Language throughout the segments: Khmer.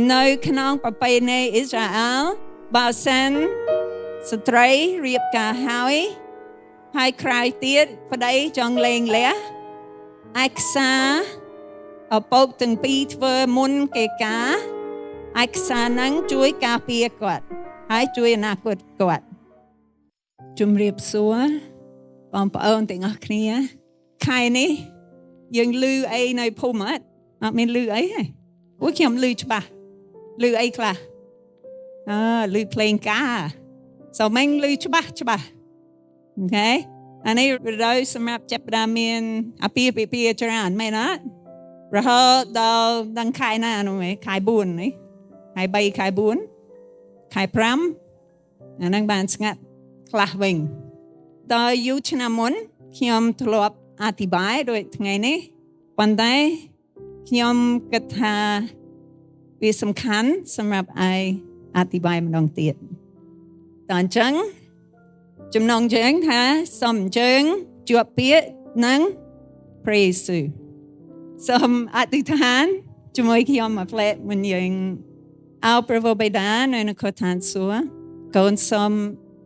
នៅក្នុងប្រពៃណីអ៊ីស្រាអែលបើសិនស្ត្រីរៀបការហើយក្រោយទៀតប្តីចង់លែងលះឯកសារឪពុកទាំងពីរធ្វើមុនគេការឯកសារហ្នឹងជួយការពារគាត់ហើយជួយអនាគតគាត់ជំរាបសួរបងប្អូនទាំងអស់គ្នាខែនេះយើងឮអីនៅភូមិអត់មានឮអីហ៎ខ្ញុំឮច្បាស់ឮអីខ្លះឮភ្លេងការសូមមិញឮច្បាស់អូខេអានេះរើសម្រាប់ចាប់ផ្ដើមមានអាពាហ៍ពិពាហ៍ច្រើនមែនអត់រហូតដល់ដល់ខែណានោះខែ4នេះខែ3ខែ4ខែ5អាហ្នឹងបានស្ងាត់ខ្លះវិញដល់យូរឆ្នាំមុនខ្ញុំធ្លាប់អធិប្បាយដូចថ្ងៃនេះប៉ុន្តែខ្ញុំគិតថាវាសំខាន់សម្រាប់ឯងអធិប្បាយម្ដងទៀតតើអញ្ចឹងចំណងជើងថាសូមអញ្ជើញជាប់ពាក្យនិងព្រះយេស៊ូវសូមអធិដ្ឋានជាមួយខ្ញុំមកផ្លែមិនយើងអោព្រះបិតានៅនគរឋានសួគ៌កូនសូម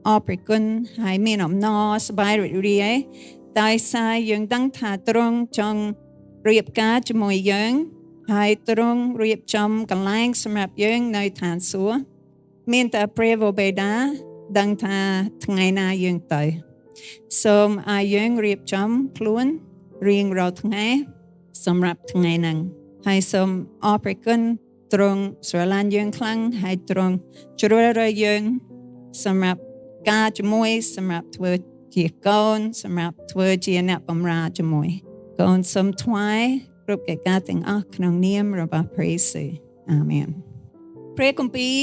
អរព្រគុណហើយមានអំណរសប្បាយរីករាយតែសារយើងដឹងថាទ្រង់ចង់រៀបការជាមួយយើងហើយទ្រង់រៀបចំកន្លែងសម្រាប់យើងនៅឋានសួគ៌មានតែព្រះបិតាដឹងថាថ្ងៃណាយើងទៅសូមឲ្យយើងរៀបចំខ្លួនរៀងរាល់ថ្ងៃសម្រាប់ថ្ងៃហ្នឹងហើយសូមអរព្រគុណទ្រង់ស្រឡាញ់យើងខ្លាំងហើយទ្រង់ជ្រើសរើសយើងសម្រាប់ការជាមួយសម្រាប់ធ្វើជាកូនសម្រាប់ធ្វើជាអ្នកបម្រើជាមួយកូនសូមថ្វាយគ្រប់កិច្ចការទាំងអស់ក្នុងនាមរបស់ព្រះយេស៊ូវអាមែនព្រះគម្ពីរ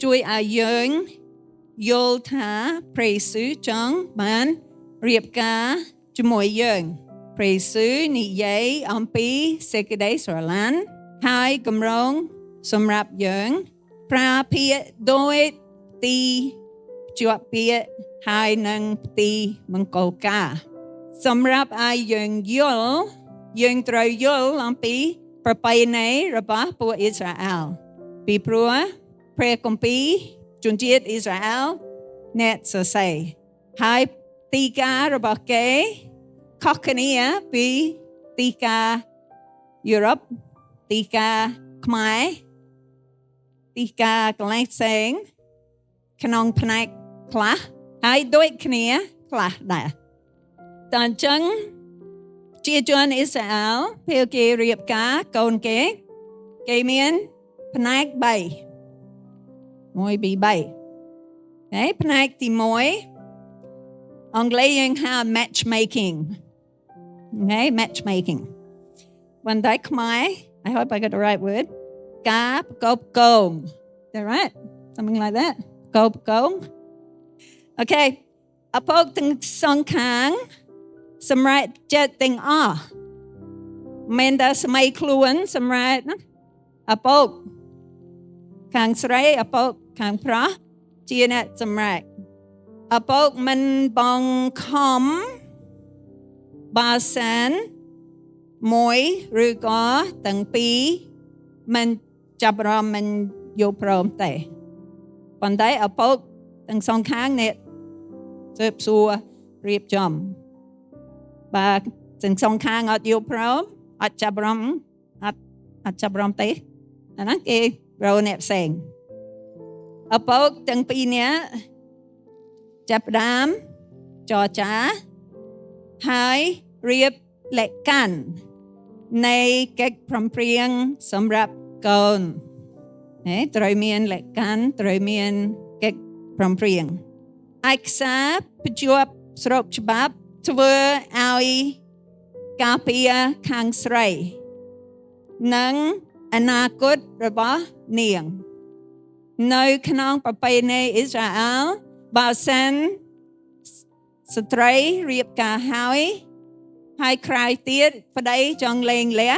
ជួយឲ្យយើងយល់ថាព្រះយេស៊ូវចង់បានរៀបការជាមួយយើងព្រះយេស៊ូវនិយាយអំពីសេចក្តីស្រឡាញ់ហើយគម្រោងសម្រាប់យើងប្រើពាក្យដោយទីជាប់ពាក្យហើយនឹងទីមង្គលការសម្រាប់ឲ្យយើងយល់យើងត្រូវយល់អំពីប្រពៃណីរបស់ពួកអ៊ីស្រាអែលពីព្រោះព្រះគម្ពីរជនជាតិអ៊ីស្រាអែលអ្នកសរសេរហើយទីការរបស់គេខុសគ្នាពីទីការយុរ៉ុបទីការខ្មែរទីការកន្លែងផ្សេងក្នុងផ្នែកខ្លះហើយដូចគ្នាខ្លះដែរតើអញ្ចឹងជាជនអ៊ីស្រាអែលពេលគេរៀបការកូនគេមានផ្នែក3 1 2 3ផ្នែកទី1អង់គ្លេសយើងហៅ matchmaking matchmaking បន្តែខ្មែរ I hope I got the right word ការប្រកបកង Is that right something like that ប្រកបកង Okay ឪពុកទាំងសងខាងសម្រាប់ចិត្តទាំងអស់មិនតែស្មីខ្លួនសម្រាប់ឪពុកខាងស្រីឪពុកខាងប្រុសជាអ្នកសម្រាប់ឪពុកមិនបងខំបើសិនមួយឬក៏ទាំងពីរមិនចាប់រំមិនយល់ព្រមទេប៉ុន្តែឪពុកទាំងសងខាងអ្នកស៊ើបសួររៀបចំបើទាំងសងខាងអត់យល់ព្រមអត់ចាប់រំអត់ចាប់រំទេអាហ្នឹងគេរកអ្នកផ្សេងឪពុកទាំងពីរនាក់ចាប់ផ្ដើមចរចាហើយរៀបលក្ខខណ្ឌនៃកិច្ចព្រមព្រៀងសម្រាប់កូនត្រូវមានលក្ខខណ្ឌត្រូវមានកិច្ចព្រមព្រៀងឯកសារបញ្ជាប់ស្របច្បាប់ធ្វើឲ្យការពារខាងស្រីនិងអនាគតរបស់នាងនៅក្នុងប្រពៃណីអ៊ីស្រាអែលបើសិនស្ត្រីរៀបការហើយក្រោយទៀតប្តីចង់លែងលះ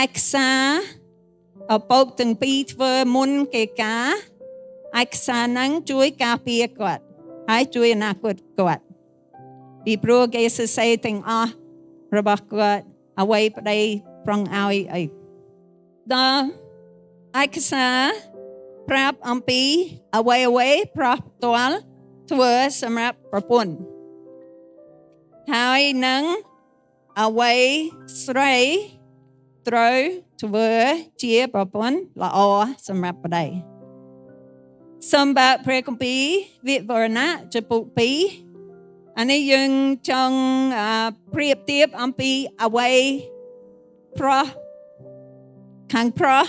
ឯកសារឪពុកទាំងពីរធ្វើមុនគេការឯកសារហ្នឹងជួយការពារគាត់ហើយជួយអនាគតគាត់ពីព្រោះគេសរសេរទាំងអស់របស់គាត់អ្វីប្តីប្រងឲ្យអីដល់ ឯកសារប្រាប់អំពីអ្វីប្រោះផ្ទាល់ធ្វើសម្រាប់ប្រពន្ធហើយនឹងអ្វីស្រីត្រូវធ្វើជាប្រពន្ធល្អសម្រាប់ប្តីសម្រាប់ព្រះគម្ពីរវិវរណៈចំពុក2អានេះយើងចង់ប្រៀបធៀបអំពីអ្វីប្រោះខាងប្រុស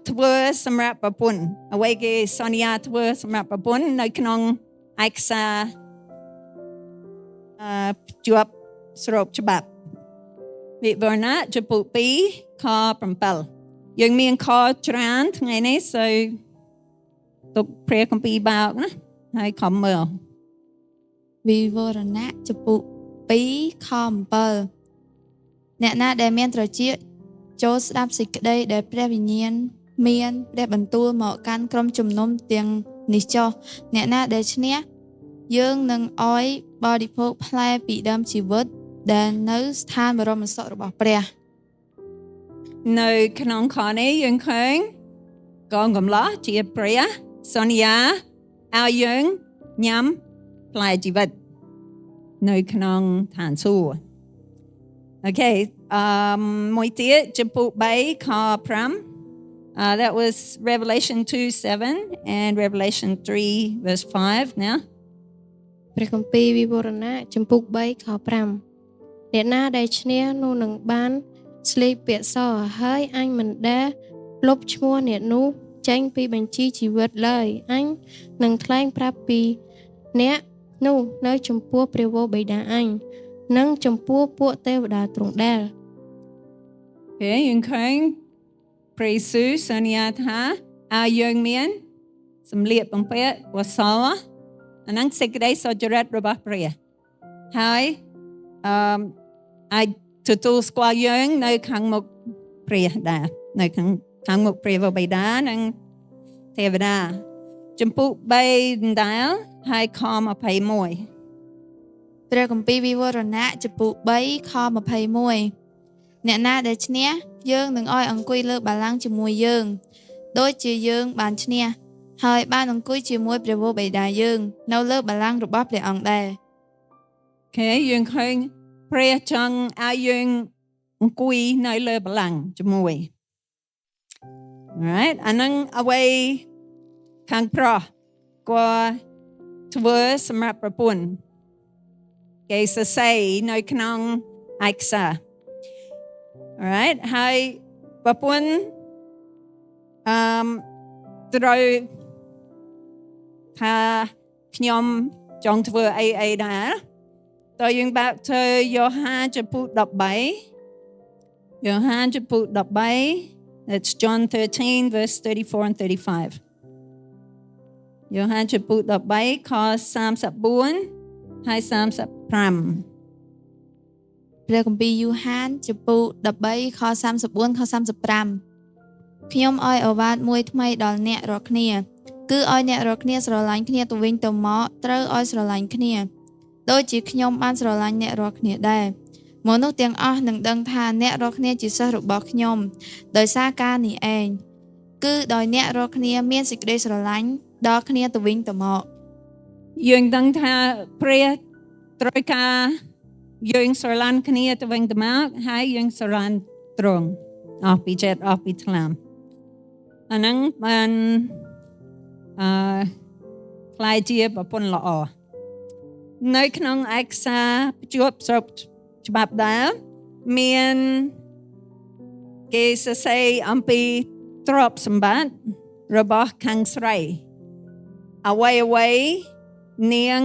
ធ្វើសម្រាប់ប្រពន្ធអ្វីគេសន្យាធ្វើសម្រាប់ប្រពន្ធនៅក្នុងឯកសារជាប់ស្របច្បាប់វិវរណៈចំពុក2ខ7យើងមានខច្រើនថ្ងៃនេះសូវទុកព្រះគម្ពីរបោកណាហើយខំមើលវិវរណៈចំពុក2ខ7អ្នកណាដែលមានត្រចៀកចូលស្ដាប់សេចក្តីដែលព្រះវិញ្ញាណមានព្រះបន្ទូលមកកាន់ក្រុមជំនុំទាំងនេះចុះអ្នកណាដែលឈ្នះយើងនឹងអោយបរិភោគផ្លែពីដើមជីវិតដែលនៅស្ថានបរមសុខរបស់ព្រះនៅក្នុងខនេះយើងឃើញកងកំឡោះជាព្រះសន្យាឲ្យយើងញ៉ាំផ្លែជីវិតនៅក្នុងឋានសួគ៌អូខេមួយទៀតចំពុក3ខ5 that was Revelation 2:7 and Revelation 3 verse 5 now ព្រះគម្ពីរវិវរណៈចំពុក3ខ5អ្នកណាដែលឈ្នះនោះនឹងបានស្លេកពាក្យសហើយអញមិនដែលលុបឈ្មោះអ្នកនោះចេញពីបញ្ជីជីវិតឡើយអញនឹងថ្លែងប្រាប់ពីអ្នកនោះនៅចំពោះព្រះវរបិតាអញនិងចំពោះពួកទេវតាទ្រង់ដែល Okay យើងឃើញព្រះយេស៊ូវសន្យាថាឲ្យយើងមានសម្លៀកបំពាក់ពណ៌សអាហ្នឹងសេចក្តីសុចរិតរបស់ព្រះហើយអាចទទួលស្គាល់យើងនៅខាងមុខព្រះដែរនៅខាងមុខព្រះវរបិតានិងទេវតាចំពុក3ដែរហើយខ21ព្រះគម្ពីរវិវរណៈចំពុក3ខ21អ្នកណាដែលឈ្នះយើងនឹងឲ្យអង្គុយលើបល្ល័ង្កជាមួយយើងដូចជាយើងបានឈ្នះហើយបានអង្គុយជាមួយព្រះវរបិតាយើងនៅលើបល្ល័ង្ករបស់ព្រះអង្គដែរអូខេយើងឃើញព្រះចង់ឲ្យយើងអង្គុយនៅលើបល្ល័ង្កជាមួយ Alright អានឹងអ្វីខាងប្រុសក៏ធ្វើសម្រាប់ប្រពន្ធគេសរសេរនៅក្នុងឯកសារ Alright ហើយប្រពន្ធត្រូវថាខ្ញុំចង់ធ្វើអីដែរតើយើងបើកទៅយ៉ូហានចំពុក13យ៉ូហានចំពុក13 That's John 13 verse 34 and 35យ៉ូហានចំពុក13ខ34ហើយ35ព្រះគម្ពីរយូហានចំពុក13ខ34ខ35ខ្ញុំឲ្យឱវាទមួយថ្មីដល់អ្នករាល់គ្នាគឺឲ្យអ្នករាល់គ្នាស្រឡាញ់គ្នាទៅវិញទៅមកត្រូវឲ្យស្រឡាញ់គ្នាដូចជាខ្ញុំបានស្រឡាញ់អ្នករាល់គ្នាដែរមនុស្សទាំងអស់នឹងដឹងថាអ្នករាល់គ្នាជាសិស្សរបស់ខ្ញុំដោយសារការនេះឯងគឺដោយអ្នករាល់គ្នាមានសេចក្តីស្រឡាញ់ដល់គ្នាទៅវិញទៅមកយើងដឹងថាព្រះត្រូវការយើងស្រឡាញ់គ្នាទៅវិញទៅមកហើយយើងស្រឡាញ់ត្រង់អស់ពីចិត្តអស់ពីថ្លើមអាហ្នឹងបានខ្លាយជាប្រពន្ធល្អនៅក្នុងឯកសារភ្ជាប់ស្របច្បាប់ដែរមានគេសរសេរអំពីទ្រព្យសម្បត្តិរបស់ខាងស្រីអ្វីនាង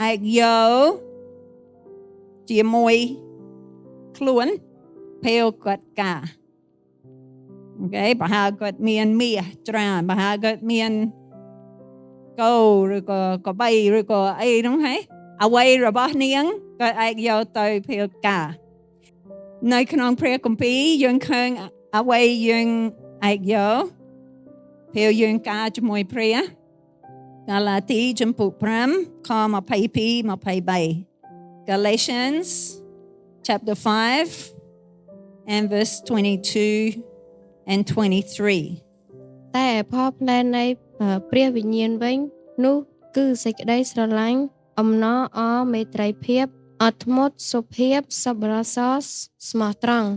អាចយកជាមួយខ្លួនពេលគាត់ការអូខេបើហៅគាត់មានមាសច្រើនបើហៅគាត់មានគោឬក៏កបីឬក៏អីហ្នឹងហ៎អ្វីរបស់នាងគាត់អាចយកទៅពេលការនៅក្នុងព្រះគម្ពីរយើងឃើញអ្វីយើងអាចយកពេលយើងការជាមួយព្រះកាឡាទីចំពុក5ខ22 23 Galatians chapter 5 and verse 22 and 23. តែផលផ្លែនៃព្រះវិញ្ញាណវិញនោះគឺសេចក្តីស្រឡាញ់អំណរអរមេត្រីភាពអត់ធ្មត់សុភាពសប្បុរសស្មោះត្រង់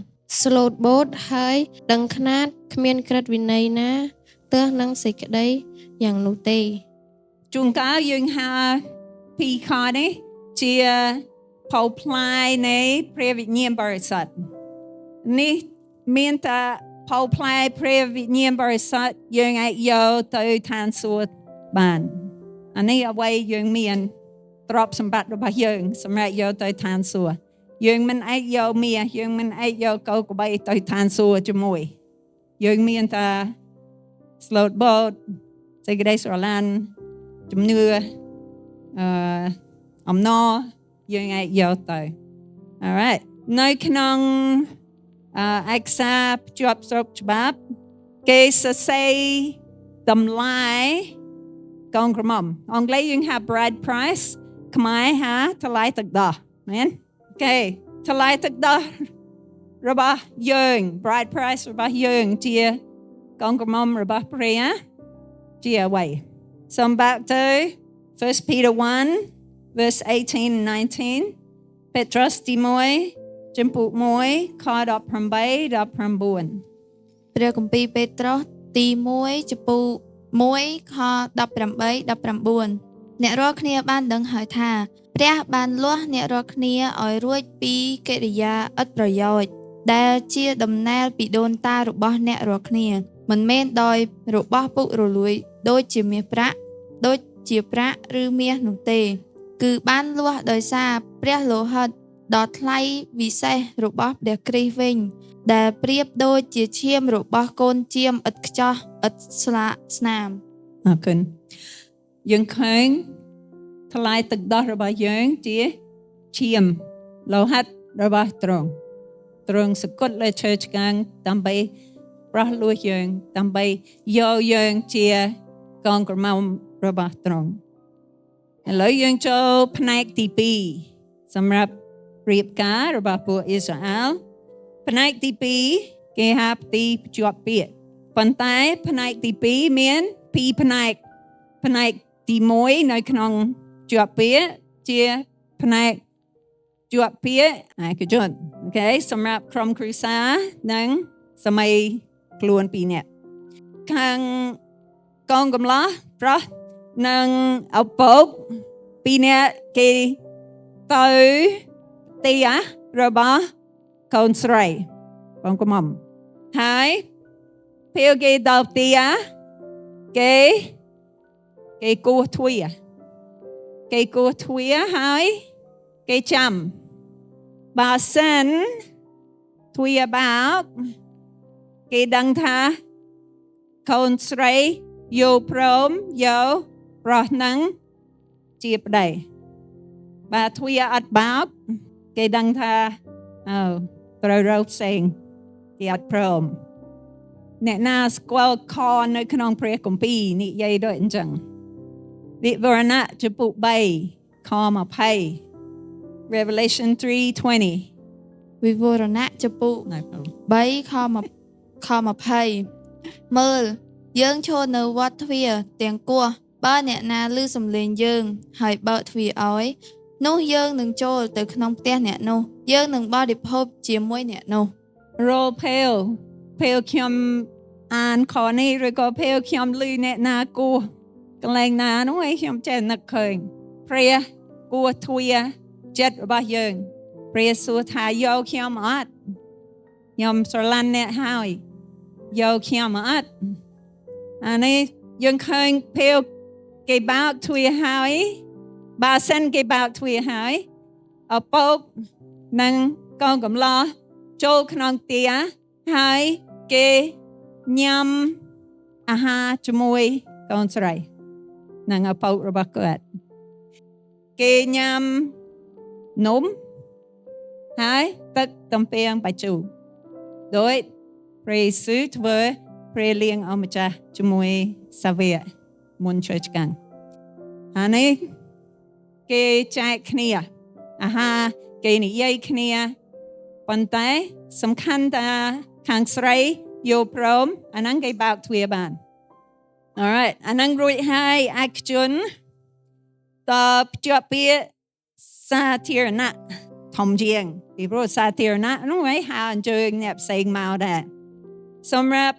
ស្លូតបូតហើយដឹងខ្នាតគ្មានក្រឹតវិន័យណាទើសនឹងសេចក្តីយ៉ាងនោះទេ ជួនកាលយើងហៅពីរខនេះជាផលផ្លែនៃព្រះវិញ្ញាណបរិសុទ្ធនេះមានតែផលផ្លែព្រះវិញ្ញាណបរិសុទ្ធយើងអាចយកទៅឋានសួគ៌បានអានេះអ្វីយើងមានទ្រព្យសម្បត្តិរបស់យើងសម្រាប់យកទៅឋានសួគ៌យើងមិនអាចយកមាសយើងមិនអាចយកកូនក្របីទៅឋានសួគ៌ជាមួយយើងមានតែស្លូតបូតសេចក្តីស្រឡាញ់ជំនឿអំណរយើងអាចយកទៅ alright នៅក្នុងឯកសារភ្ជាប់ស្រុកច្បាប់គេសរសេរតម្លៃកូនក្រមុំអង់គ្លេសយើងហៅ bride price ខ្មែរហៅថ្លៃទឹកដោះមែនគេថ្លៃទឹកដោះរបស់យើង bride price របស់យើងជាកូនក្រមុំរបស់ព្រះជាអ្វីសូមបាក់ទៅ 1 Peter 1 verse 18 and 19 Petrus ទី1ចំពុក1ខ18 19 ព្រះគម្ពីរពេត្រុសទី1ចំពុក1ខ18 19អ្នករាល់គ្នាបានដឹងហើយថាព្រះបានលាស់អ្នករាល់គ្នាឲ្យរួចពីកិរិយាឥតប្រយោជន៍ដែលជាដំណើរពីដូនតារបស់អ្នករាល់គ្នាមិនមែនដោយរបស់ពុករលួយដូចជាមាសប្រាក់ដូចជាប្រាក់ឬមាសនោះទេគឺបានលាស់ដោយសារព្រះលោហិតដ៏ថ្លៃវិសេសរបស់ព្រះគ្រីស្ទវិញដែលប្រៀបដូចជាឈាមរបស់កូនជៀមឥតខ្ចោះឥតស្លាកស្នាមអរគុណយើងឃើញថ្លៃទឹកដោះរបស់យើងជាឈាមលោហិតរបស់ទ្រង់សគត់លើឈើឆ្កាងដើម្បីប្រោះលួសយើងដើម្បីយកយើងជាកូនក្រមុំរបស់ទ្រង់ឥឡូវយើងចូលផ្នែកទី2សម្រាប់រៀបការរបស់ពួកអ៊ីស្រាអែលផ្នែកទី2គេហៅផ្ទីភ្ជាប់ពាក្យប៉ុន្តែផ្នែកទី2មាន2ផ្នែកទី1នៅក្នុងភ្ជាប់ពាក្យជាផ្នែកភ្ជាប់ពាក្យឯកជនអូខេសម្រាប់ក្រុមគ្រួសារនិងសម័យខ្លួន2នាក់ខាងកូនកំឡោះប្រុសនិងឪពុក2នាក់គេទៅទីរបស់កូនស្រីបងកំមហើយពេលគេដល់ទីគេគោះទ្វារហើយគេចាំបើសិនទ្វារបើកគេដឹងថាកូនស្រីយកព្រមយកប្រុសនឹងជាប្តីបើទ្វារអត់បើកគេដឹងថាត្រូវរកផ្សេងគេអត់ព្រមអ្នកណាស្គាល់ខនៅក្នុងព្រះគម្ពីរនិយាយដូចអញ្ចឹងវិវរណៈចំពុក3ខ20 Revelation 3:20 វិវរណៈចំពុក3ខ20មើលយើងឈរនៅវត្តទ្វារទាំងគោះបើអ្នកណាឮសំឡេងយើងហើយបើកទ្វារឲ្យនោះយើងនឹងចូលទៅក្នុងផ្ទះអ្នកនោះយើងនឹងបរិភោគជាមួយអ្នកនោះរលពេលខ្ញុំអានខនេះឬក៏ពេលខ្ញុំឮអ្នកណាគោះកន្លែងណានោះឯងខ្ញុំចេះនឹកឃើញព្រះគោះទ្វារចិត្តរបស់យើងព្រះសួរថាយកខ្ញុំអត់ខ្ញុំស្រឡាញ់អ្នកហើយយកខ្ញុំអត់អានេះយើងឃើញពេលគេបើកទ្វារហើយបើសិនគេបើកទ្វារហើយឪពុកនិងកូនកំឡោះចូលក្នុងផ្ទះហើយគេញ៉ាំអាហារជាមួយកូនស្រីនិងឪពុករបស់គាត់គេញ៉ាំនំហើយទឹកទំពាំងបាយជូរដោយព្រះយេស៊ូវធ្វើព្រះលៀងអម្ចាស់ជាមួយសាវកមុនជួយឆ្កាំងអានេះគេចែកគ្នាអាហារគេនិយាយគ្នាប៉ុន្តែសំខាន់តាខាងស្រី យោព្រមអាហ្នឹងគេបើកទ្វារបាន Alright អាហ្នឹងរួចហើយឯកជនតភ្ជាប់ពាក្យសាធារណៈធំជាងពីព្រោះសាធារណៈនោះឯងហៅអញ្ជើញអ្នកផ្សេងមកដែរសម្រាប់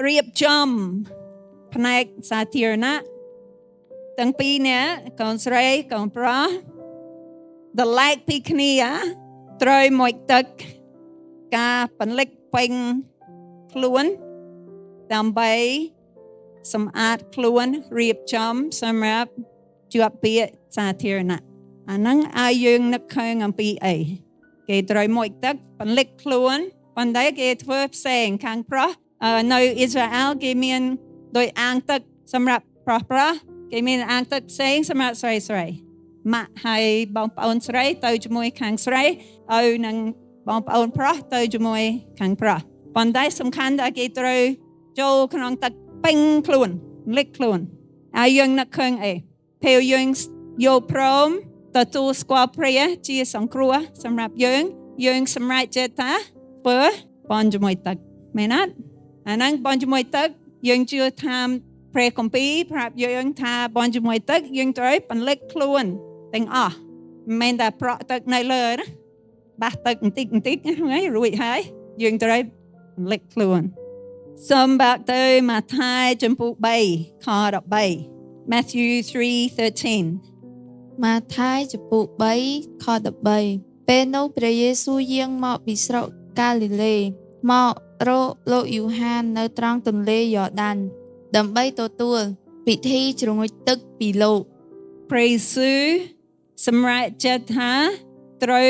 រៀបចំផ្នែកសាធារណៈទាំងពីរនេះកូនស្រីកូនប្រុសដែលឡែកពីគ្នាត្រូវមកទឹកការបន្លិចពេញខ្លួនដើម្បីសម្អាតខ្លួនរៀបចំសម្រាប់ជាប់ពាក្យសាធារណៈអាហ្នឹងឲ្យយើងនឹកឃើញអំពីអីគេត្រូវមកទឹកបន្លិចខ្លួនប៉ុន្តែគេធ្វើផ្សេងខាងប្រុសនៅអ៊ីស្រាអែលគេមានដោយអាងទឹកសម្រាប់ប្រុសគេមានអាងទឹកផ្សេងសម្រាប់ស្រីម៉ាក់ហើយបងប្អូនស្រីទៅជាមួយខាងស្រីឲ្យនឹងបងប្អូនប្រុសទៅជាមួយខាងប្រុសប៉ុន្តែសំខាន់ដែលគេត្រូវចូលក្នុងទឹកពេញខ្លួនលិចខ្លួនហើយយើងនឹកឃើញអីពេលយើងយល់ព្រមទទួលស្គាល់ព្រះជាសង្គ្រោះសម្រាប់យើងសម្រេចចិត្តថាធ្វើបន់ជាមួយទឹកមែនអត់អាហ្នឹងបន់ជាមួយទឹកយើងជឿថាព្រះគម្ពីរប្រាប់យើងថាបន់ជាមួយទឹកយើងត្រូវបន្លិចខ្លួនទាំងអស់មិនមែនតែប្រក់ទឹកនៅលើណាបាសទឹកបន្តិចហ្នឹងរួចហើយយើងត្រូវបន្លិចខ្លួនសូមបាក់ទៅម៉ាថាយចំពុក3ខ13 Matthew 3:13 ម៉ាថាយចំពុក3ខ13ពេលនោះព្រះយេស៊ូវយាងមកពីស្រុកកាលីលេមករកលោកយូហាននៅត្រង់ទន្លេយ៉ូដានដើម្បីទទួលពិធីជ្រងើចទឹកពីលោកព្រះយេស៊ូវសម្រេចចិត្តថាត្រូវ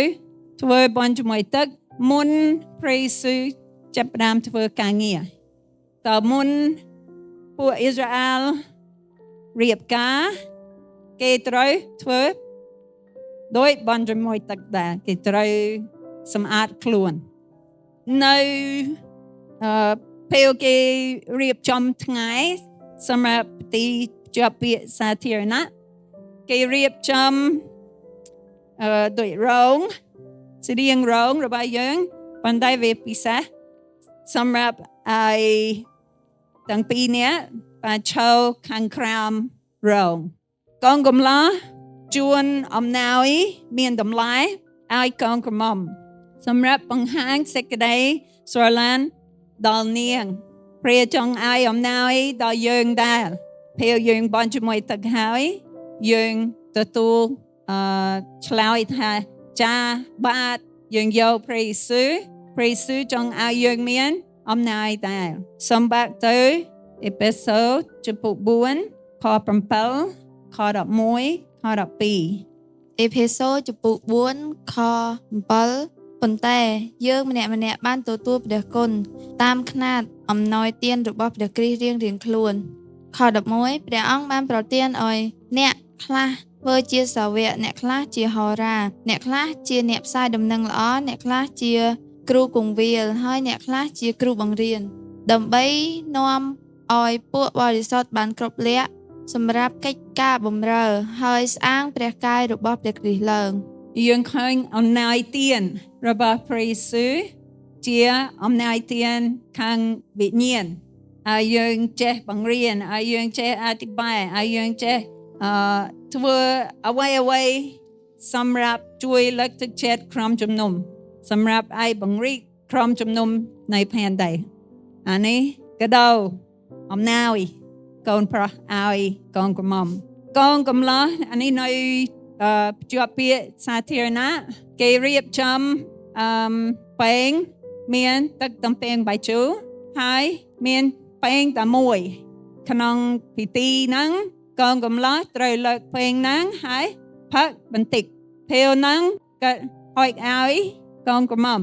ធ្វើបន់ជាមួយទឹកមុនព្រះយេស៊ូវចាប់ផ្ដើមធ្វើការងារតើមុនពួកអ៊ីស្រាអែលរៀបការគេត្រូវធ្វើដោយបន់ជាមួយទឹកដែរគេត្រូវសម្អាតខ្លួននៅពេលគេរៀបចំថ្ងៃសម្រាប់ពិធីជាប់ពាក្យសាធារណៈគេរៀបចំដោយរោងស្តៀងរោងរបស់យើងប៉ុន្តែវាពិសេសសម្រាប់ឲ្យទាំងពីរនេះបានឈរខាងក្រោមរោងកងកម្លោះជួនអំណោយមានតម្លៃឲ្យកងក្រមុំសម្រាប់បង្ហាញសេចក្តីស្រឡាញ់ដល់នាងព្រះចង់ឲ្យអំណោយដល់យើងដែរពេលយើងបន់ជាមួយទឹកហើយយើងទទួលឆ្លើយថាចាបាទយើងយកព្រះយេស៊ូវចង់ឲ្យយើងមានអំណោយដែរសូមបាក់ទៅអេពេសូតចំពុក4ខ7ខ11ខ12អេភេសូចំពុក4ខ7ប៉ុន្តែយើងម្នាក់បានទទួលព្រះគុណតាមຂ្នាតអំណោយទានរបស់ព្រះគ្រីស្ទរៀងខ្លួនខ11ព្រះអង្គបានប្រទានឲ្យអ្នកខ្លះធ្វើជាសាវកអ្នកខ្លះជាហោរាអ្នកខ្លះជាអ្នកផ្សាយដំណឹងល្អអ្នកខ្លះជាគ្រូគង្វាលហើយអ្នកខ្លះជាគ្រូបង្រៀនដើម្បីនាំឲ្យពួកបរិសុទ្ធបានគ្រប់លក្ខសម្រាប់កិច្ចការបម្រើហើយស្អាងព្រះកាយរបស់ព្រះគ្រីស្ទឡើងយើងឃើញអំណោយទានរបស់ព្រះយេស៊ូវជាអំណោយទានខាងវិញ្ញាណហើយយើងចេះបង្រៀនហើយយើងចេះអធិប្បាយហើយយើងចេះធ្វើអ្វីសម្រាប់ជួយលើកទឹកចិត្តក្រុមជំនុំសម្រាប់ឲ្យបង្រីកក្រុមជំនុំនៃផែនដីអានេះក៏ដោអំណោយកូនប្រុសឲ្យកូនក្រមុំកូនកំឡោះអានេះនៅជាប់ពាក្យសាធារណៈគេរៀបចំពេងមានទឹកតំពេងបាយជូរហើយមានពេងតែមួយក្នុងពិធីហ្នឹងកូនកំឡោះត្រូវលើកពេងហ្នឹងហើយផឹកបន្តិចពេលហ្នឹងក៏ហុចឲ្យកូនក្រមុំ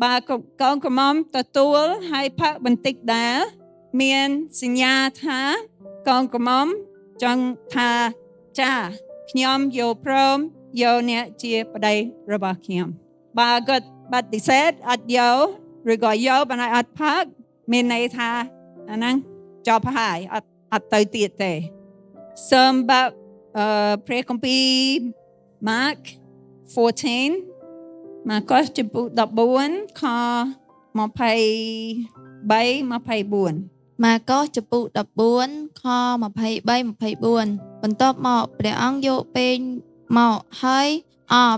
បើកូនក្រមុំទទួលហើយផឹកបន្តិចដែរមានសញ្ញាថាកូនក្រមុំចង់ថាចាខ្ញុំយល់ព្រមយកអ្នកជាប្តីរបស់ខ្ញុំបើគាត់បដិសេធអត់យកឬក៏យកប៉ុន្តែអត់ផឹកមានន័យថាអាហ្នឹងចប់ហើយអត់ទៅទៀតទេសូមបើព្រះគម្ពីរ Mark 14 Mark ចំពុក14ខ 3:24 ម៉ាកុសចំពុក14ខ23 24បន្ទាប់មកព្រះអង្គយកពេញមកហើយ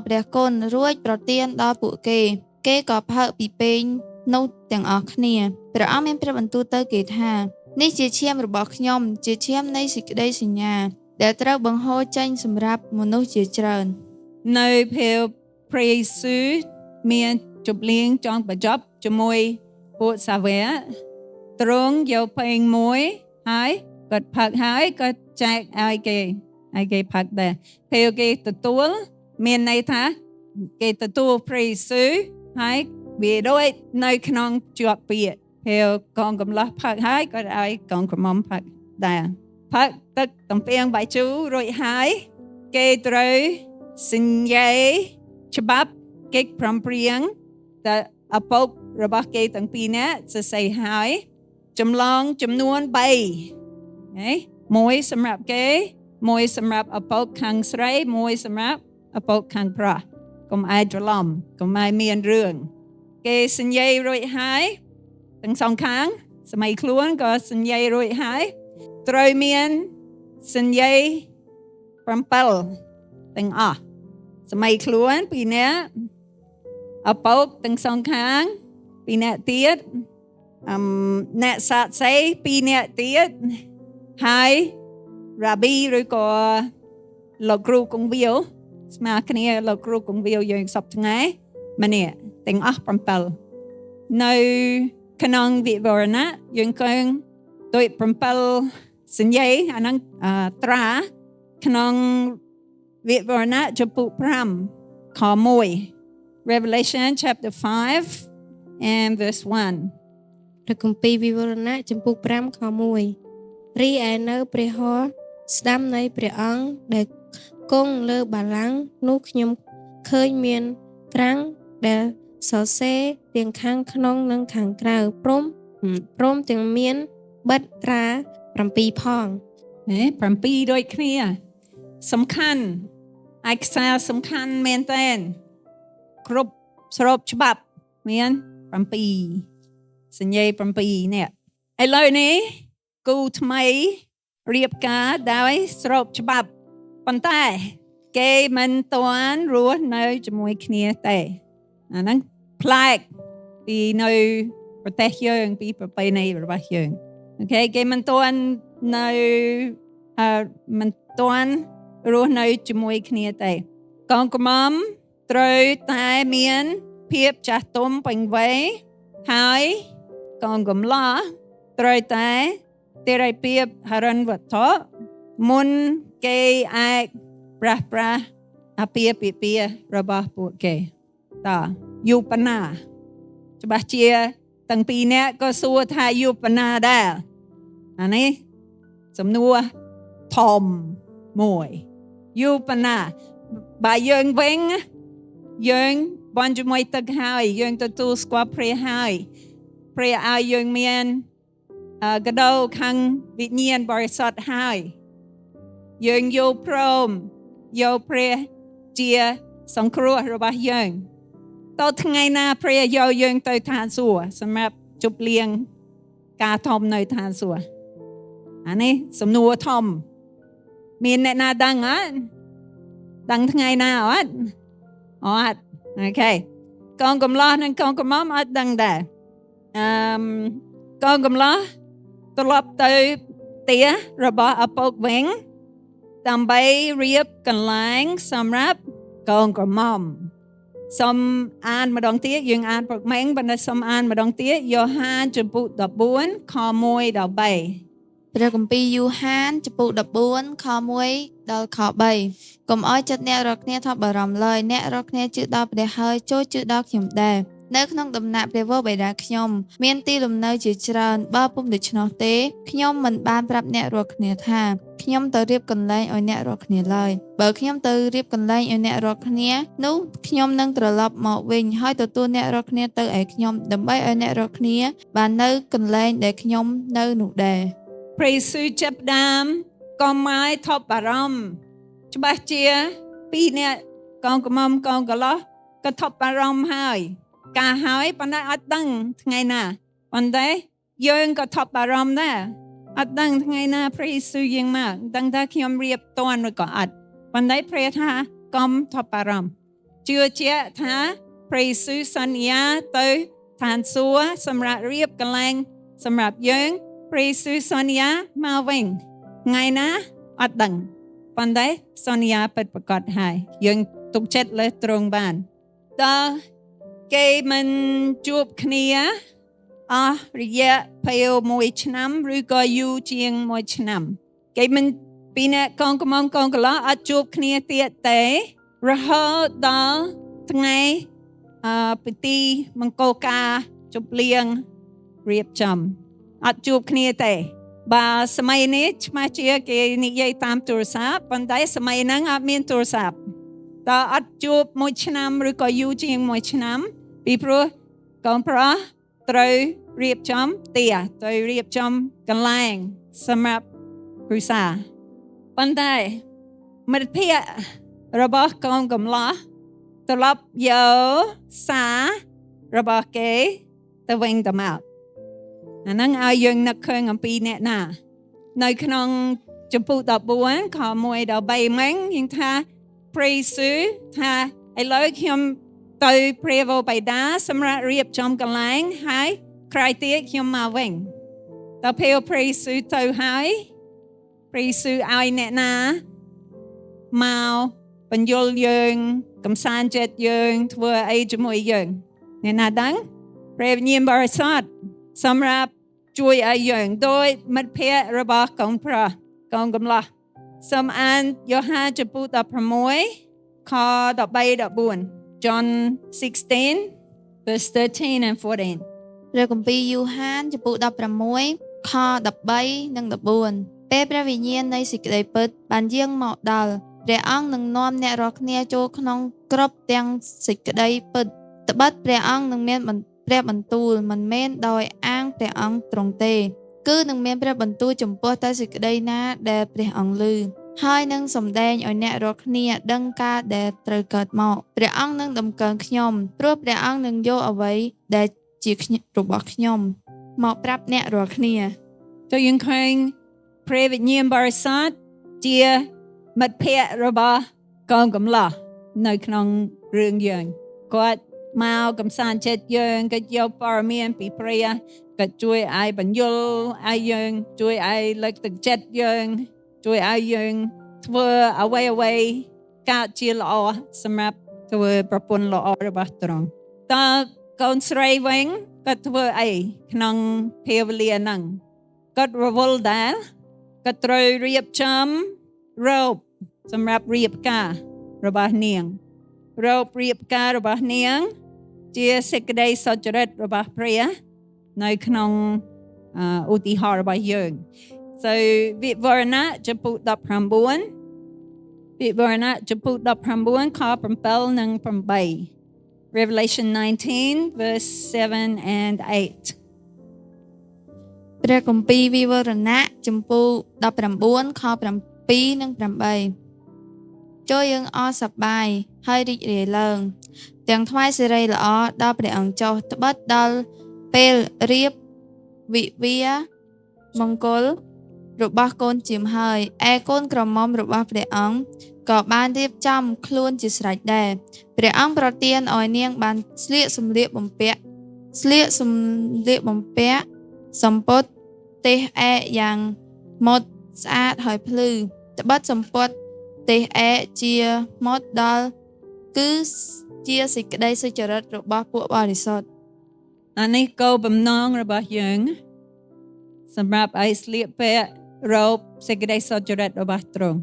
ព្រះគុណរួចប្រទានដល់ពួកគេក៏ផើកពីពេញនោះទាំងអស់គ្នាព្រះអង្គមានព្រះបន្ទូលទៅគេថានេះជាឈាមរបស់ខ្ញុំជាឈាមនៃសេចក្តីសញ្ញាដែលត្រូវបង្ហូរចេញសម្រាប់មនុស្សជាច្រើន នៅពេលព្រះយេស៊ូវមានជប់លៀងចង់បញ្ចប់ជាមួយពួកសាវកទ្រង់យកពេញមួយហើយគាត់ផឹកហើយគាត់ចែកឲ្យគេផឹកដែរពេលគេទទួលមានន័យថាគេទទួលព្រះយេស៊ូវហើយវាដូចនៅក្នុងជាប់ពាក្យពេលកងកំឡោះផឹកហើយគាត់ឲ្យកងក្រមុំផឹកដែរផឹកទឹកតំពាំងបាយជូររួចហើយគេត្រូវសញ្ញេច្បាប់កិច្ចព្រមព្រៀងដែលឪពុករបស់គេទាំងពីរនាក់សរសេរហើយចម្លងចំនួន3មួយសម្រាប់គេមួយសម្រាប់ឪពុកខាងស្រីមួយសម្រាប់ឪពុកខាងប្រុសកុំឲ្យច្រឡំកុំឲ្យមានរឿងគេសញ្ញេរួចហើយទាំងសងខាងសម័យខ្លួនក៏សញ្ញេរួចហើយត្រូវមានសញ្ញេ7ទាំងអស់សម័យខ្លួន2នាក់ឪពុកទាំងសងខាង2នាក់ទៀតអ្នកសាកសី2នាក់ទៀតហើយរ៉ាប៊ីឬក៏លោកគ្រូគង្វាលស្មើគ្នាលោកគ្រូគង្វាលយើងសពថ្ងៃម្នាក់ទាំងអស់7នៅក្នុងវិវរណៈយើងឃើញដូច7សញ្ញេអាហ្នឹងត្រាក្នុងវិវរណៈចំពុក5ខ1 Revelation chapter 5 and verse 1ព្រះគម្ពីរវិវរណៈចំពុក5ខ1រីឯនៅព្រះហស្ថស្ដាំនៃព្រះអង្គដែលគង់លើបល្ល័ង្កនោះខ្ញុំឃើញមានត្រាំងដែលសរសេរទាំងខាងក្នុងនិងខាងក្រៅព្រមទាំងមានបិទត្រា7ផង7ដូចគ្នាសំខាន់ឯកសារសំខាន់មែនតើគ្រប់ស្របច្បាប់មាន7សញ្ញេ7នេះឥឡូវនេះគូថ្មីរៀបការដោយស្របច្បាប់ប៉ុន្តែគេមិនទាន់រស់នៅជាមួយគ្នាទេអាហ្នឹងប្លែកពីនៅប្រទេសយើងពីប្រពៃណីរបស់យើងអូខេគេមិនទាន់នៅមិនទាន់រស់នៅជាមួយគ្នាទេកងក្រមុំត្រូវតែមានភាពចាស់ទុំពេញវ័យហើយកងកំឡោះត្រូវតែទារភាពហិរញ្ញវត្ថុមុនគេអាចប្រាស់អាពាហ៍ពិពាហ៍របស់ពួកគេតយុបណាច្បាស់ជាទាំងពីរនាក់ក៏សួរថាយុបណាដែរអានេះសំណួរធំមួយយុបណាបើយើងវិញយើងបានជាមួយទឹកហើយយើងទទួលស្គាល់ព្រះហើយព្រះឲ្យយើងមានកដោខាងវិញ្ញាណបរិសុទ្ធហើយយើងយកព្រមយកព្រះជាសង្គ្រោះរបស់យើងតើថ្ងៃណាព្រះយកយើងទៅឋានសួគ៌សម្រាប់ជប់លៀងការធំនៅឋានសួគ៌អានេះសំណួរធំមានអ្នកណាដឹងអត់ដឹងថ្ងៃណាអត់អូខេកងកំឡោះនិងកងក្រមុំអត់ដឹងដែរកងកំឡោះត្រឡប់ទៅផ្ទះរបស់ឪពុកវិញដើម្បីរៀបកន្លែងសម្រាប់កងក្រមុំសូមអានម្ដងទៀតយើងអានព្រឹកមិញប៉ុន្តែសូមអានម្ដងទៀតយ៉ូហានចំពុក14ខ1ដល់3ព្រះគម្ពីរយូហានចំពុក14ខ1ដល់ខ3កុំឲ្យចិត្តអ្នករាល់គ្នាថប់បារម្ភឡើយអ្នករាល់គ្នាជឿដល់ព្រះហើយចូលជឿដល់ខ្ញុំដែរនៅក្នុងដំណាក់ព្រះវរបិតាខ្ញុំមានទីលំនៅជាច្រើនបើពុំដូច្នោះទេខ្ញុំមិនបានប្រាប់អ្នករាល់គ្នាថាខ្ញុំទៅរៀបកន្លែងឲ្យអ្នករាល់គ្នាឡើយបើខ្ញុំទៅរៀបកន្លែងឲ្យអ្នករាល់គ្នានោះខ្ញុំនឹងត្រឡប់មកវិញហើយទទួលអ្នករាល់គ្នាទៅឯខ្ញុំដើម្បីឲ្យអ្នករាល់គ្នាបាននៅកន្លែងដែលខ្ញុំនៅនោះដែរព្រះយេស៊ូវចាប់ដើមកុំឲ្យថប់បារម្ភច្បាស់ជាពីរនាក់កងក្រមុំកងកន្លោះក៏ថប់បារម្ភហើយការហើយប៉ុន្តែអត់ដឹងថ្ងៃណាប៉ុន្តែ យើងក៏ថប់បារម្ភដែរអត់ដឹងថ្ងៃណាព្រះយេស៊ូវយាងមកដឹងថាខ្ញុំរៀបតន់ឬក៏អត់ប៉ុន្តែព្រះថាកុំថប់បារម្ភជឿជាក់ថាព្រះយេស៊ូវសន្យាទៅឋានសួគ៌សម្រាប់រៀបកន្លែងសម្រាប់យើងព្រះយេស៊ូវសន្យាមកវិញថ្ងៃណាអត់ដឹងប៉ុន្តែសន្យាពិតប្រាកដហើយយើងទុកចិត្តលើទ្រង់បានតើគេមិនជួបគ្នាអស់រយៈពេល1ឆ្នាំឬក៏យូរជាង1ឆ្នាំគេមិនពីអ្នកកងកំងកងកន្លះអត់ជួបគ្នាទៀតទេរហូតដល់ថ្ងៃពិធីមង្គលការជប់លៀងរៀបចំអត់ជួបគ្នាទេបើសម័យនេះឆ្មាជាគេនិយាយតាមទូរស័ព្ទប៉ុន្តែសម័យហ្នឹងអត់មានទូរស័ព្ទតើអត់ជួប1ឆ្នាំឬក៏យូរជាង1ឆ្នាំពីព្រោះកូនប្រុសត្រូវរៀបចំផ្ទះត្រូវរៀបចំកន្លែងសម្រាប់គ្រួសារប៉ុន្តែមិត្តភ័ក្តិរបស់កូនកំឡោះត្រឡប់យកសាររបស់គេទៅវិញទៅមកអាហ្នឹងឲ្យយើងនឹកឃើញអំពីអ្នកណានៅក្នុងចំពុក14ខ1ដល់3មិញយើងថាព្រះយេស៊ូវថាឥឡូវខ្ញុំទៅព្រះវរបិតាសម្រាប់រៀបចំកន្លែងហើយក្រោយទៀតខ្ញុំមកវិញតើពេលព្រះយេស៊ូវទៅហើយព្រះយេស៊ូវឲ្យអ្នកណាមកបញ្យល់យើងកំសាន្តចិត្តយើងធ្វើអីជាមួយយើងអ្នកណាដឹងព្រះវិញ្ញាណបរិសុទ្ធសម្រាប់ជួយឲ្យយើងដោយមិត្តភ័ក្តិរបស់កូនប្រុសកូនកំឡោះសូមអានយ៉ូហានចំពុក16ខ13 14 John 16 verse 13 and 14ព្រះគម្ពីរយូហានចំពុក16ខ13និង14ពេលព្រះវិញ្ញាណនៃសេចក្តីពិតបានយាងមកដល់ព្រះអង្គនឹងនាំអ្នករាល់គ្នាចូលក្នុងគ្រប់ទាំងសេចក្តីពិតត្បិតព្រះអង្គនឹងមានព្រះបន្ទូលមិនមែនដោយអាងព្រះអង្គទ្រង់ទេគឺនឹងមានព្រះបន្ទូលចំពោះតែសេចក្តីណាដែលព្រះអង្គឮហើយនឹងសម្ដែងឲ្យអ្នករាល់គ្នាដឹងការដែលត្រូវកើតមកព្រះអង្គនឹងតម្កើងខ្ញុំព្រោះព្រះអង្គនឹងយកអ្វីដែលជារបស់ខ្ញុំមកប្រាប់អ្នករាល់គ្នាចូលយើងឃើញព្រះវិញ្ញាណបរិសុទ្ធជាមិត្តភ័ក្តិរបស់កូនកំឡោះនៅក្នុងរឿងយើងគាត់មកកំសាន្តចិត្តយើងគាត់យកព័ត៌មានពីព្រះគាត់ជួយឲ្យបញ្យល់ឲ្យយើងជួយឲ្យលើកទឹកចិត្តយើងជួយឲ្យយើងធ្វើអ្វីកើតជាល្អសម្រាប់ធ្វើប្រពន្ធល្អរបស់ទ្រង់តើកូនស្រីវិញគាត់ធ្វើអីក្នុងពេលវេលាហ្នឹងគាត់រវល់ដែរគាត់ត្រូវរៀបចំរ៉ូបសម្រាប់រៀបការរបស់នាងរ៉ូបរៀបការរបស់នាងជាសេចក្តីសុចរិតរបស់ព្រះនៅក្នុងឧទាហរណ៍របស់យើង so វិវរណៈចំពុក19វិវរណៈចំពុក19ខ7និង8 Revelation 19 verse 7 and 8ព្រះគម្ពីរវិវរណៈចំពុក19ខ7និង8ចូលយើងអរសប្បាយហើយរីករាយឡើងទាំងថ្វាយសិរីល្អដល់ព្រះអង្គចុះត្បិតដល់ពេលរៀបវិវាមង្គលរបស់កូនជាមហើយឯកូនក្រមុំរបស់ព្រះអង្គក៏បានរៀបចំខ្លួនជាស្រេចដែរព្រះអង្គប្រទានឲ្យនាងបានស្លៀកសម្លៀកបំពាក់សំពត់ទេសឯកយ៉ាងម៉ត់ស្អាតហើយភ្លឺត្បិតសំពត់ទេសឯកជាម៉ត់ដល់គឺជាសេចក្តីសុចរិតរបស់ពួកបរិសុទ្ធអានេះគោលបំណងរបស់យើងសម្រាប់ឲ្យស្លៀកពាក់រ៉ូបសេចក្តីសុចរិតរបស់ទ្រង់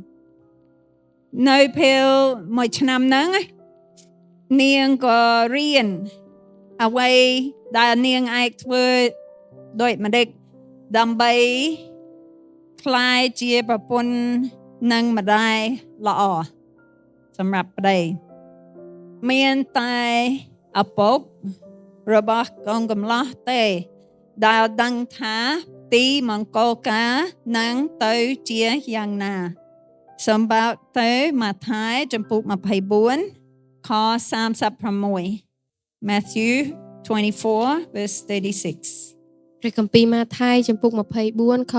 នៅពេលមួយឆ្នាំហ្នឹងនាងក៏រៀនអ្វីដែលនាងអាចធ្វើដូចម្ដេចដើម្បីក្លាយជាប្រពន្ធនិងម្ដាយល្អសម្រាប់ប្តីមានតែឪពុករបស់កូនកំឡោះទេដែលដឹងថាទីមង្គលការនឹងទៅជាយ៉ាងណាសម្បត្តិទៅម៉ាថាយចំពុក24ខ36 Matthew 24 verse 36 ព្រះគម្ពីរម៉ាថាយចំពុក24ខ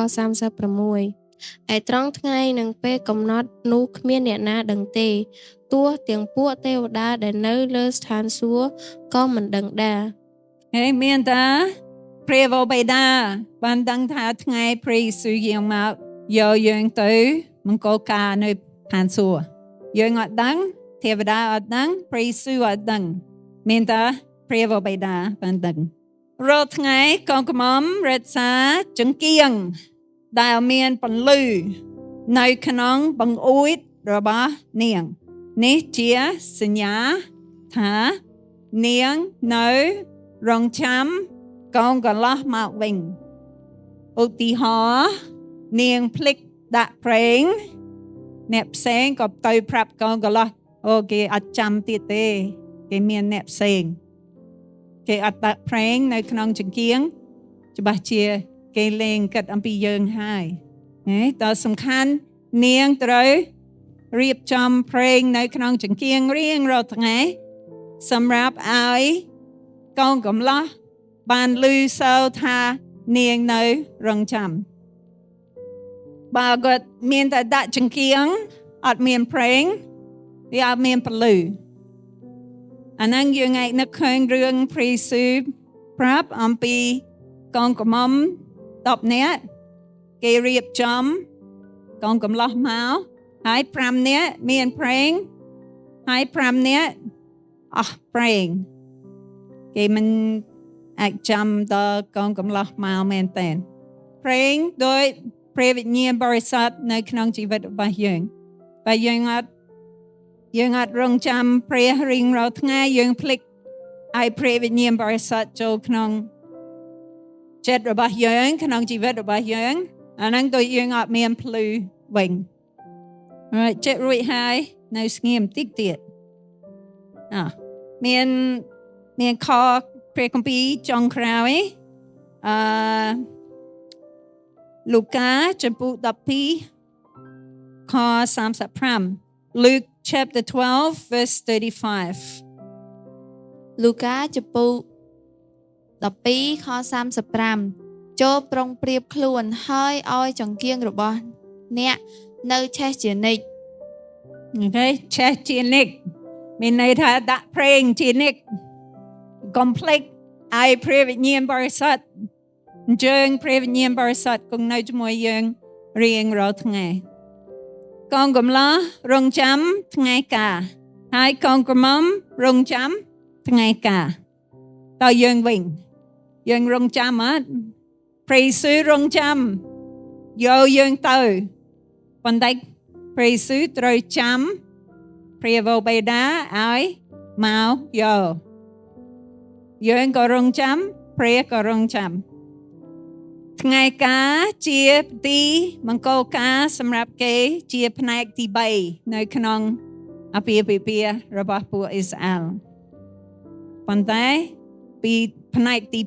36 ឯត្រង់ថ្ងៃនិងពេលកំណត់នោះគ្មានអ្នកណាដឹងទេទោះទាំងពួកទេវតាដែលនៅលើស្ថានសួគ៌ក៏មិនដឹងដែរ ហើយមានតាព្រះវរបិតាបានដឹងថាថ្ងៃព្រះយេស៊ូវយាងមកយកយើងទៅមង្គលការនៅឋានសួគ៌យើងអត់ដឹងទេវតាអត់ដឹងព្រះយេស៊ូវអត់ដឹងមានតាព្រះវរបិតាបានដឹងរាល់ថ្ងៃកងកម្មរក្សាចង្គៀងដែលមានពន្លឺនៅក្នុងបង្អួចរបស់នាងនេះជាសញ្ញាថានាងនៅរងចាំកងកន្លោះមកវិញឧទាហរណ៍នាងភ្លេចដាក់ប្រេងអ្នកផ្សេងក៏ទៅប្រាប់កងកន្លោះអូគេអត់ចាំទៀតទេគេមានអ្នកផ្សេងគេអត់ដាក់ប្រេងនៅក្នុងចង្គៀងច្បាស់ជាគេលេងគិតអំពីយើងហើយតើសំខាន់នាងត្រូវរៀបចំប្រេងនៅក្នុងចង្គៀងរៀងរាល់ថ្ងៃសម្រាប់ឲ្យកងកម្លោះបានឮសូរថានាងនៅរងចាំបើគាត់មានតែដាក់ចង្គៀងអត់មានប្រេងវាអត់មានពលឺអាហ្នឹងយើងអាចនឹកឃើញរឿងព្រះយេស៊ូវប្រាប់អំពីកងកម្ម10នាក់គេរៀបចំកងកម្លោះមកហើយ5នាក់មានប្រេងហើយ5នាក់អស់ប្រេងគេមិនអាចចាំដល់កងកម្លោះមកមែនតើប្រេងដោយព្រះវិញ្ញាណបរិសុទ្ធនៅក្នុងជីវិតរបស់យើងបើយើងអត់រងចាំព្រះរៀងរាល់ថ្ងៃយើងភ្លេចឲ្យព្រះវិញ្ញាណបរិសុទ្ធចូលក្នុងចិត្តរបស់យើងក្នុងជីវិតរបស់យើងអាហ្នឹងដូចយើងអត់មានភ្លឺវិញចិត្តរួចហើយនៅស្ងៀមតិចទៀតមានខព្រះគម្ពីរចុងក្រោយលូកាចំពុក12ខ35 Luke chapter 12 verse 35 លូកាចំពុក12ខ35ចូលប្រុងប្រៀបខ្លួនហើយឲ្យចង្គៀងរបស់អ្នកនៅឆេះជានិច្ចអូខេឆេះជានិច្ចមានន័យថាដាក់ប្រេងជានិច្ចកុំភ្លេចឲ្យព្រះវិញ្ញាណបរិសុទ្ធអញ្ជើញព្រះវិញ្ញាណបរិសុទ្ធគង់នៅជាមួយយើងរៀងរាល់ថ្ងៃកងកម្លោះរងចាំថ្ងៃការហើយកងក្រមុំរងចាំថ្ងៃការតើយើងវិញយើងរងចាំអត់ព្រះយេស៊ូវរងចាំយកយើងទៅប៉ុន្តែព្រះយេស៊ូវត្រូវចាំព្រះវរបិតាឲ្យមកយកយើងក៏រងចាំព្រះក៏រងចាំថ្ងៃការជាទីមង្គលការសម្រាប់គេជាផ្នែកទី3នៅក្នុងអាពាហ៍ពិពាហ៍របស់ពួកអ៊ីស្រាអែលប៉ុន្តែពីផ្នែកទី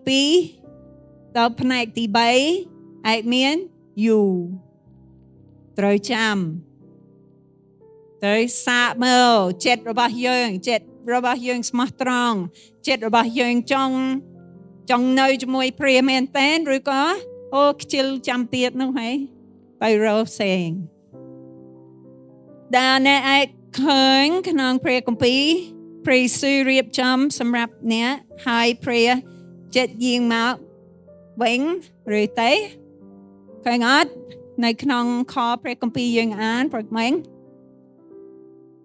2ដល់ផ្នែកទី3អាចមានយូរត្រូវចាំត្រូវសាកមើលចិត្តរបស់យើងស្មោះត្រង់ចិត្តរបស់យើងចង់នៅជាមួយព្រះមែនតើឬក៏អូខ្ជិលចាំទៀតនោះហើយទៅរកផ្សេងដែលអ្នកអាចឃើញក្នុងព្រះគម្ពីរព្រះយេស៊ូវរៀបចំសម្រាប់អ្នកហើយព្រះចិត្តយាងមកវិញឬទេឃើញអត់នៅក្នុងខព្រះគម្ពីរយើងអានព្រឹកមិញ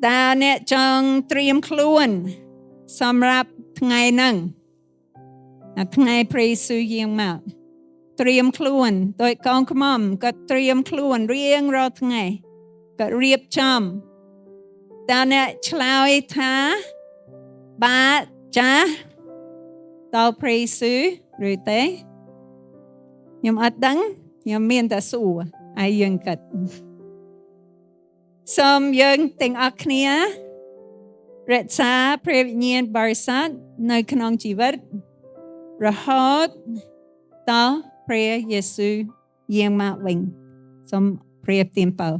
ដែលអ្នកចង់ត្រៀមខ្លួនសម្រាប់ថ្ងៃហ្នឹងថ្ងៃព្រះយេស៊ូវយាងមកត្រៀមខ្លួនដោយកងខ្មុំក៏ត្រៀមខ្លួនរៀងរាល់ថ្ងៃក៏រៀបចំតើអ្នកឆ្លើយថាបាទចាស់ដល់ព្រះយេស៊ូវឬទេខ្ញុំអត់ដឹងខ្ញុំមានតែសួរហើយយើងគិតសូមយើងទាំងអស់គ្នារក្សាព្រះវិញ្ញាណបរិសុទ្ធនៅក្នុងជីវិតរហូតដល់ព្រះយេស៊ូវយាងមកវិញសូមព្រះទានពរ